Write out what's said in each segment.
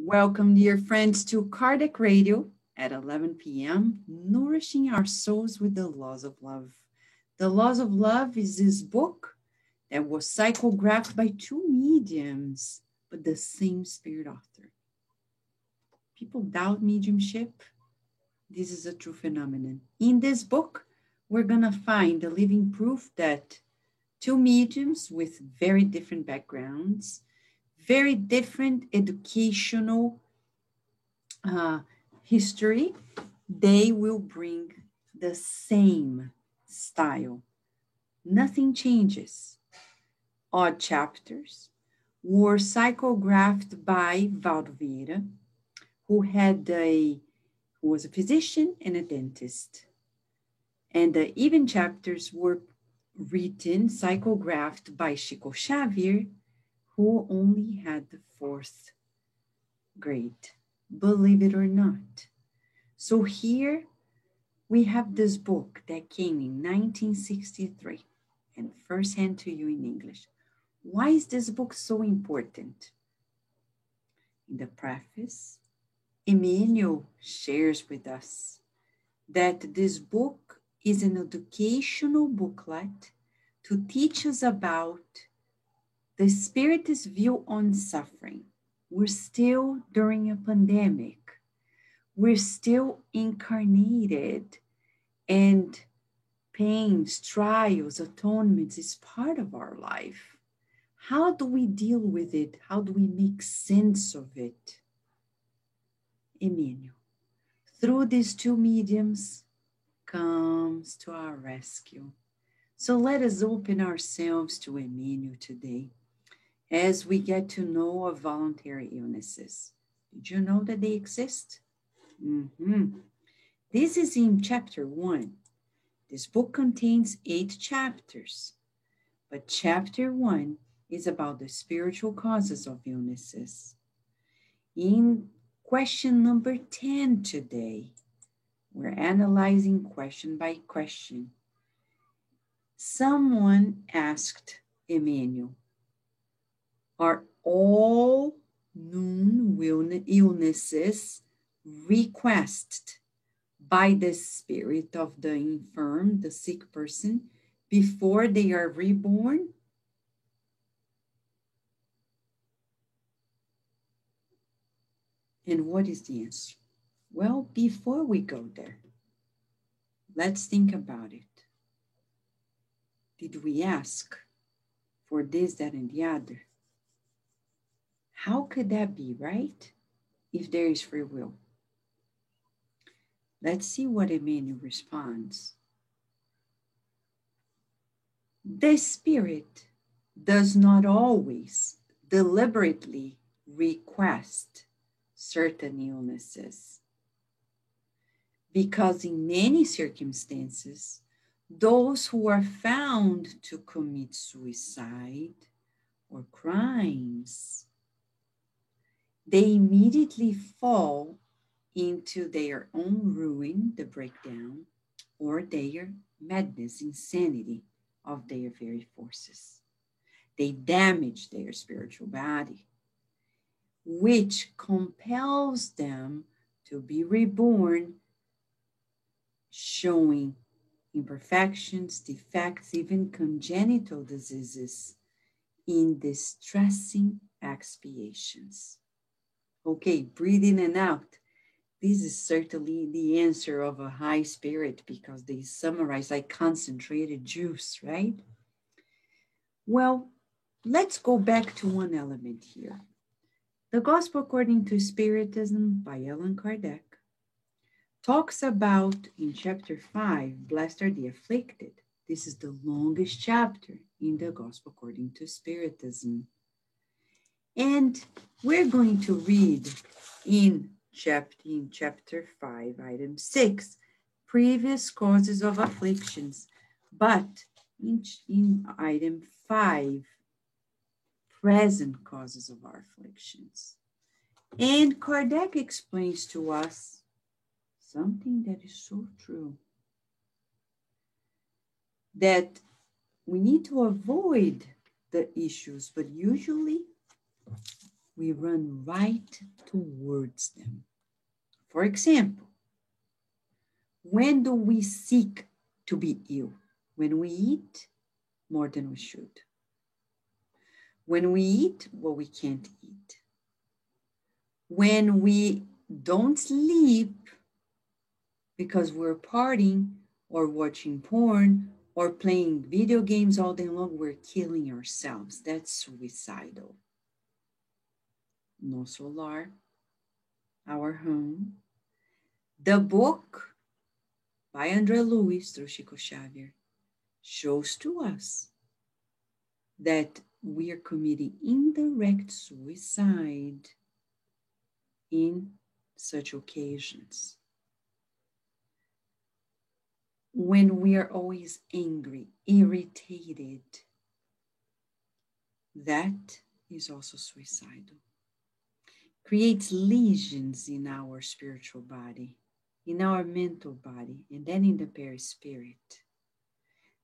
Welcome, dear friends, to Kardec Radio at 11 p.m., nourishing our souls with the laws of love. The Laws of Love is this book that was psychographed by two mediums, but the same spirit author. People doubt mediumship. This is a true phenomenon. In this book, we're going to find the living proof that two mediums with very different backgrounds, very different educational history, they will bring the same style. Nothing changes. Odd chapters were psychographed by Valdo Vieira, who was a physician and a dentist. And the even chapters were written, psychographed by Chico Xavier, who only had the 4th grade, believe it or not. So here we have this book that came in 1963 and firsthand to you in English. Why is this book so important? In the preface, Emmanuel shares with us that this book is an educational booklet to teach us about the Spiritist view on suffering. We're still during a pandemic. We're still incarnated, and pains, trials, atonements is part of our life. How do we deal with it? How do we make sense of it? Emmanuel, through these two mediums, comes to our rescue. So let us open ourselves to Emmanuel today as we get to know of voluntary illnesses. Did you know that they exist? This is in chapter 1. This book contains 8 chapters, but chapter 1 is about the spiritual causes of illnesses. In question number 10 today, we're analyzing question by question. Someone asked Emmanuel, are all known illnesses requested by the spirit of the infirm, the sick person, before they are reborn? And what is the answer? Well, before we go there, let's think about it. Did we ask for this, that, and the other? How could that be, right? If there is free will. Let's see what Emmanuel responds. The spirit does not always deliberately request certain illnesses, because in many circumstances, those who are found to commit suicide or crimes, they immediately fall into their own ruin, the breakdown, or their madness, insanity of their very forces. They damage their spiritual body, which compels them to be reborn, showing imperfections, defects, even congenital diseases in distressing expiations. Okay, breathe in and out. This is certainly the answer of a high spirit, because they summarize like concentrated juice, right? Well, let's go back to one element here. The Gospel According to Spiritism by Allan Kardec talks about, in chapter 5, Blessed are the afflicted. This is the longest chapter in the Gospel According to Spiritism. And we're going to read in chapter 5, item 6, previous causes of afflictions, but in item 5, present causes of our afflictions. And Kardec explains to us something that is so true, that we need to avoid the issues, but usually we run right towards them. For example, when do we seek to be ill? When we eat more than we should. When we eat what we can't eat. When we don't sleep because we're partying or watching porn or playing video games all day long, we're killing ourselves. That's suicidal. No Solar, Our Home. The book by André Luiz through Chico Xavier shows to us that we are committing indirect suicide in such occasions. When we are always angry, irritated, that is also suicidal. Creates lesions in our spiritual body, in our mental body, and then in the perispirit,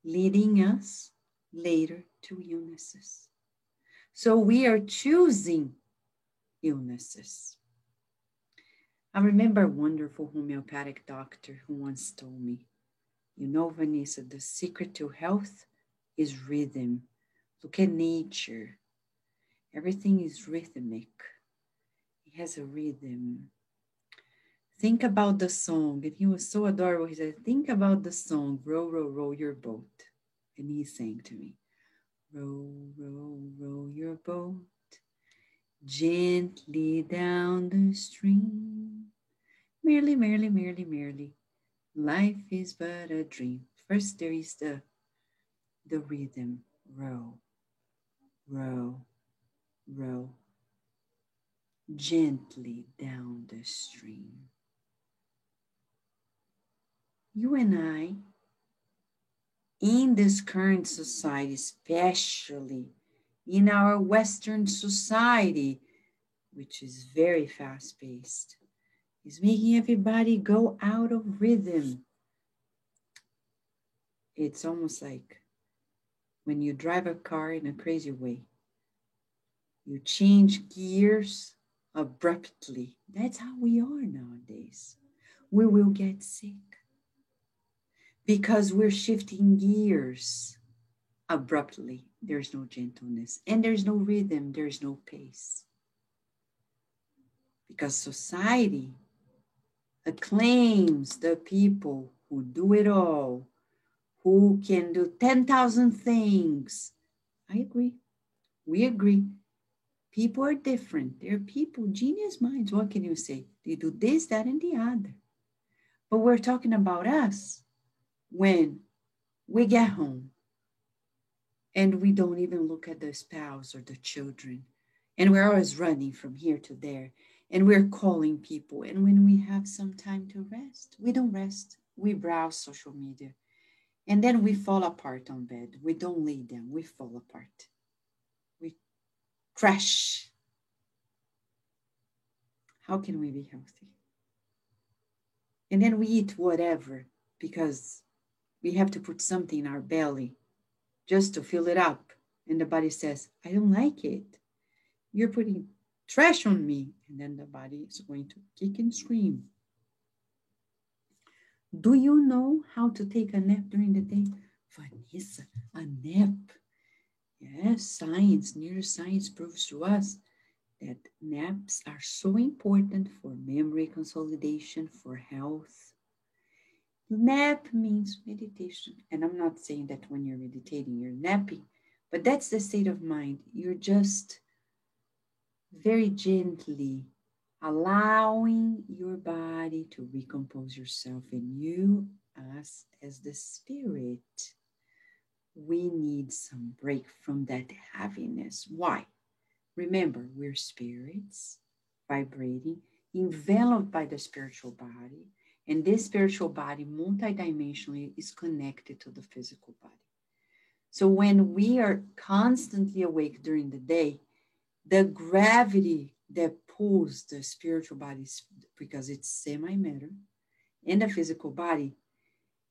leading us later to illnesses. So we are choosing illnesses. I remember a wonderful homeopathic doctor who once told me, you know, Vanessa, the secret to health is rhythm. Look at nature. Everything is rhythmic. It has a rhythm. Think about the song. And he was so adorable. He said, think about the song, Row, Row, Row Your Boat. And he sang to me, row, row, row your boat gently down the stream. Merrily, merrily, merrily, merrily. Life is but a dream. First there is the rhythm. Row, row, row. Gently down the stream. You and I, in this current society, especially in our Western society, which is very fast-paced, is making everybody go out of rhythm. It's almost like when you drive a car in a crazy way. You change gears abruptly. That's how we are nowadays. We will get sick because we're shifting gears abruptly. There's no gentleness and there's no rhythm. There's no pace. Because society acclaims the people who do it all, who can do 10,000 things. I agree. We agree. People are different. They're people, genius minds. What can you say? They do this, that, and the other. But we're talking about us when we get home and we don't even look at the spouse or the children. And we're always running from here to there. And we're calling people. And when we have some time to rest, we don't rest. We browse social media. And then we fall apart on bed. We don't lay down. We fall apart. We crash. How can we be healthy? And then we eat whatever because we have to put something in our belly just to fill it up. And the body says, I don't like it. You're putting trash on me. And then the body is going to kick and scream. Do you know how to take a nap during the day? Vanessa, a nap. Yes, science, neuroscience proves to us that naps are so important for memory consolidation, for health. Nap means meditation. And I'm not saying that when you're meditating, you're napping, but that's the state of mind. You're just very gently allowing your body to recompose yourself, and you, us as the spirit, we need some break from that heaviness. Why? Remember, we're spirits vibrating, enveloped by the spiritual body, and this spiritual body multidimensionally is connected to the physical body. So when we are constantly awake during the day, the gravity that pulls the spiritual body, because it's semi-matter, and the physical body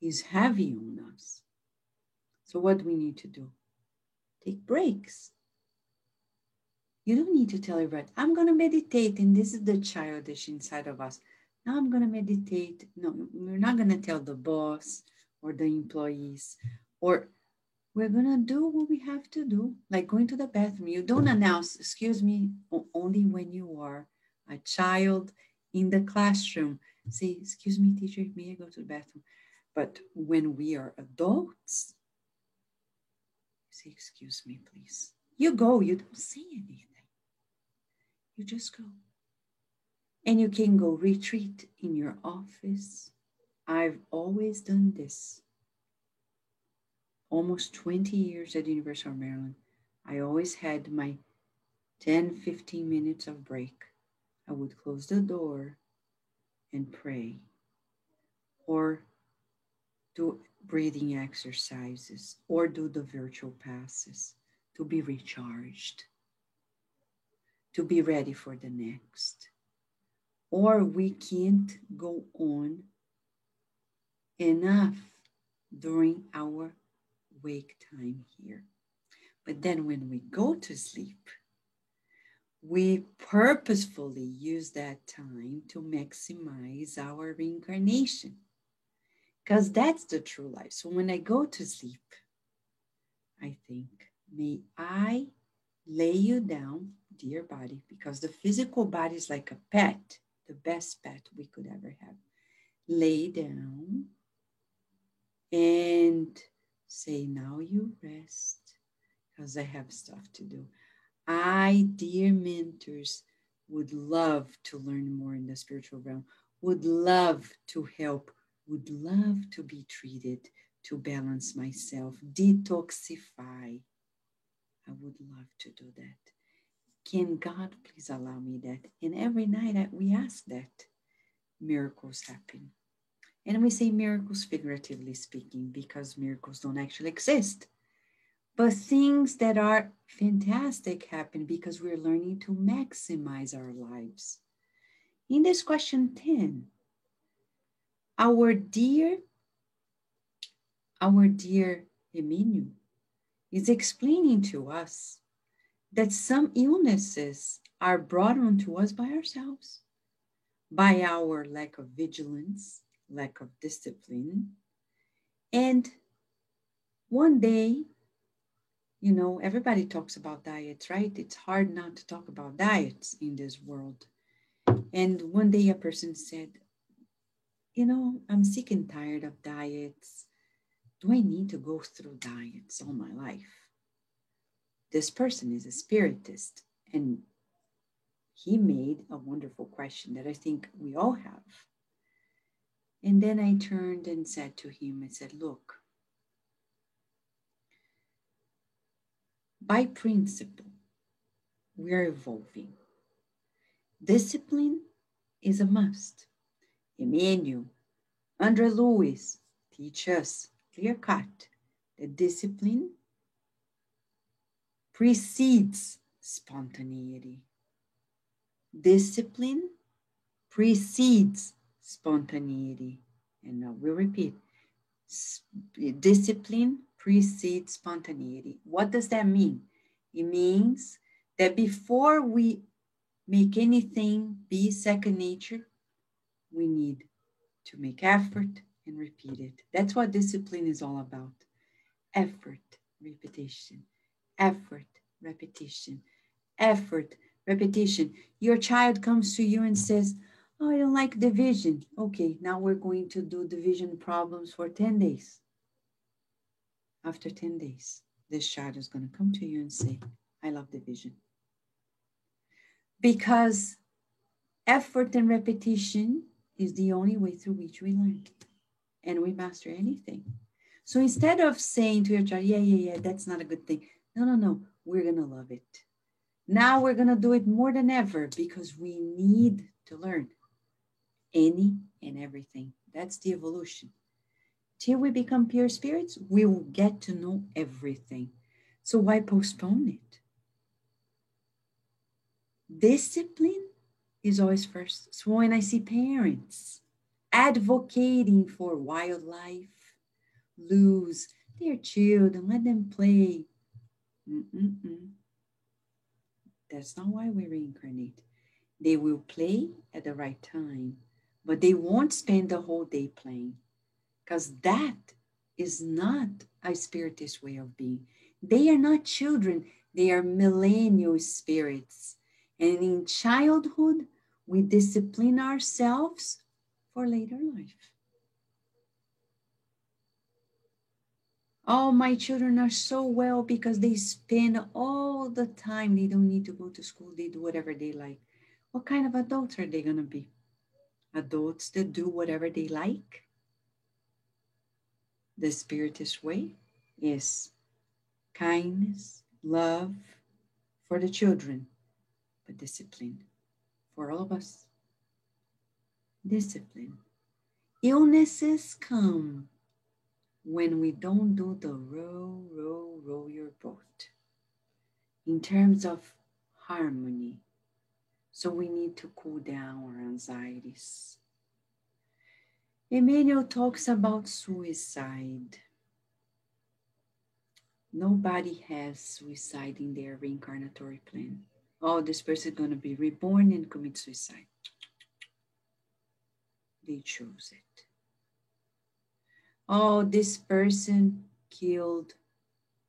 is heavy on us. So what do we need to do? Take breaks. You don't need to tell everybody, I'm going to meditate. And this is the childish inside of us. Now I'm going to meditate. No, we're not going to tell the boss or the employees, or we're going to do what we have to do, like going to the bathroom. You don't announce, excuse me, only when you are a child in the classroom. Say, excuse me, teacher, may I go to the bathroom? But when we are adults, say, excuse me, please. You go, you don't say anything. You just go. And you can go retreat in your office. I've always done this. Almost 20 years at the University of Maryland. I always had my 10, 15 minutes of break. I would close the door and pray, or do breathing exercises, or do the virtual passes to be recharged, to be ready for the next. Or we can't go on enough during our wake time here. But then when we go to sleep, we purposefully use that time to maximize our reincarnation, because that's the true life. So when I go to sleep, I think, may I lay you down, dear body, because the physical body is like a pet, the best pet we could ever have. Lay down and say, now you rest, because I have stuff to do. I, dear mentors, would love to learn more in the spiritual realm, would love to help, would love to be treated, to balance myself, detoxify. I would love to do that. Can God please allow me that? And every night we ask that. Miracles happen. And we say miracles figuratively speaking, because miracles don't actually exist. But things that are fantastic happen because we're learning to maximize our lives. In this question 10, our dear Emmanuel is explaining to us that some illnesses are brought on to us by ourselves, by our lack of vigilance, lack of discipline. And one day, you know, everybody talks about diets, right? It's hard not to talk about diets in this world. And one day a person said, you know, I'm sick and tired of diets. Do I need to go through diets all my life? This person is a spiritist, and he made a wonderful question that I think we all have. And then I turned and said to him, I said, look, by principle, we are evolving. Discipline is a must. Emmanuel, Andre Lewis teach us clear cut that discipline precedes spontaneity. Discipline precedes spontaneity. And now we'll repeat. Discipline precedes spontaneity. What does that mean? It means that before we make anything be second nature, we need to make effort and repeat it. That's what discipline is all about. Effort, repetition, effort, repetition, effort, repetition. Your child comes to you and says, oh, I don't like division. Okay, now we're going to do division problems for 10 days. After 10 days, this child is going to come to you and say, I love division. Because effort and repetition is the only way through which we learn and we master anything. So instead of saying to your child, yeah, that's not a good thing. No, we're going to love it. Now we're going to do it more than ever because we need to learn any and everything. That's the evolution. Till we become pure spirits, we will get to know everything. So why postpone it? Discipline is always first. So when I see parents advocating for wildlife, lose their children, let them play. That's not why we reincarnate. They will play at the right time, but they won't spend the whole day playing, because that is not a spiritist way of being. They are not children, they are millennial spirits. And in childhood, we discipline ourselves for later life. Oh, my children are so well because they spend all the time. They don't need to go to school. They do whatever they like. What kind of adults are they going to be? Adults that do whatever they like? The spiritist way is kindness, love for the children, but discipline for all of us. Discipline. Illnesses come when we don't do the row your boat in terms of harmony. So we need to cool down our anxieties. Emmanuel talks about suicide. Nobody has suicide in their reincarnatory plan. Oh, this person is going to be reborn and commit suicide. They chose it. Oh, this person killed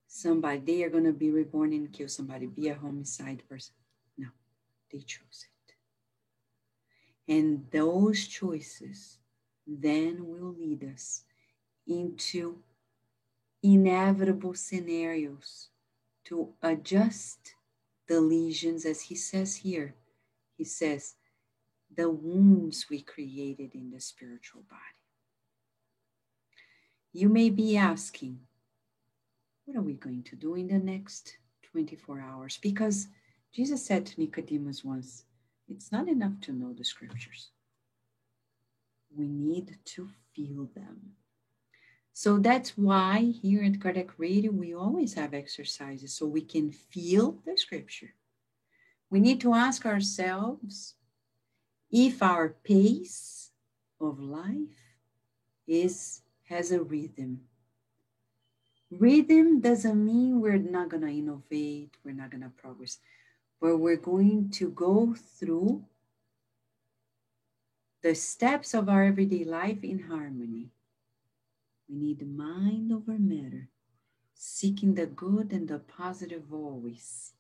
somebody. They are going to be reborn and kill somebody, be a homicide person. No, they chose it. And those choices then will lead us into inevitable scenarios to adjust the lesions, as he says here. He says, the wounds we created in the spiritual body. You may be asking, what are we going to do in the next 24 hours? Because Jesus said to Nicodemus once, it's not enough to know the scriptures. We need to feel them. So that's why here at Kardec Radio, we always have exercises so we can feel the scripture. We need to ask ourselves if our pace of life has a rhythm. Rhythm doesn't mean we're not going to innovate, we're not going to progress, but we're going to go through the steps of our everyday life in harmony. We need mind over matter, seeking the good and the positive always,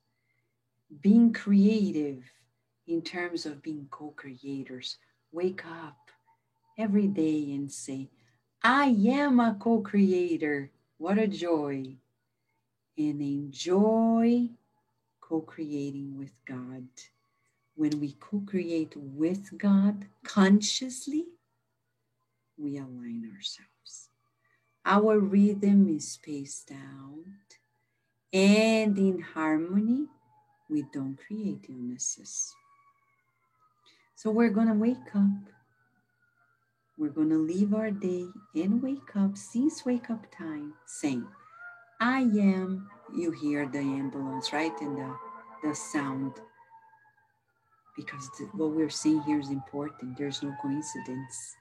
being creative in terms of being co-creators. Wake up every day and say, I am a co-creator. What a joy. And enjoy co-creating with God. When we co-create with God consciously, we align ourselves. Our rhythm is spaced out, and in harmony, we don't create illnesses. So we're going to wake up. We're going to leave our day and wake up, since wake up time, saying, I am. You hear the ambulance, right? And the sound. Because what we're seeing here is important. There's no coincidence.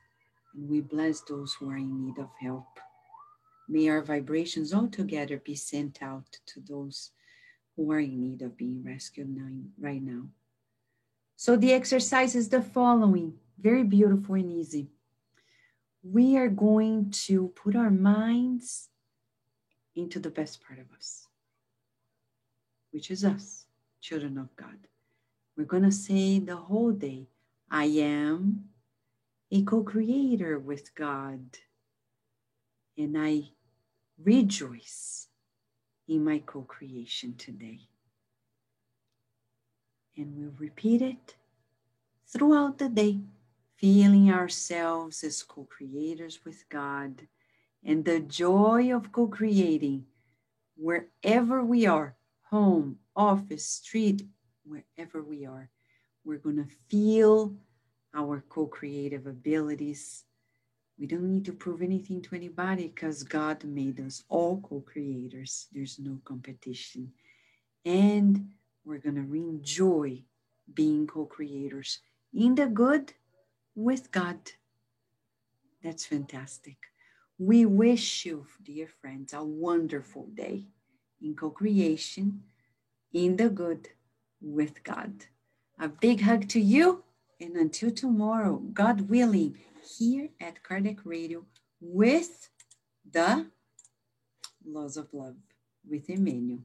And we bless those who are in need of help. May our vibrations altogether be sent out to those who are in need of being rescued right now. So the exercise is the following, very beautiful and easy. We are going to put our minds into the best part of us, which is us, children of God. We're going to say the whole day, I am a co-creator with God, and I rejoice in my co-creation today. And we'll repeat it throughout the day, feeling ourselves as co-creators with God and the joy of co-creating wherever we are, home, office, street, wherever we are. We're going to feel our co-creative abilities. We don't need to prove anything to anybody because God made us all co-creators. There's no competition. And we're going to enjoy being co-creators in the good with God. That's fantastic. We wish you, dear friends, a wonderful day in co-creation, in the good with God. A big hug to you, and until tomorrow, God willing, here at Kardec Radio with the Laws of Love with Emmanuel.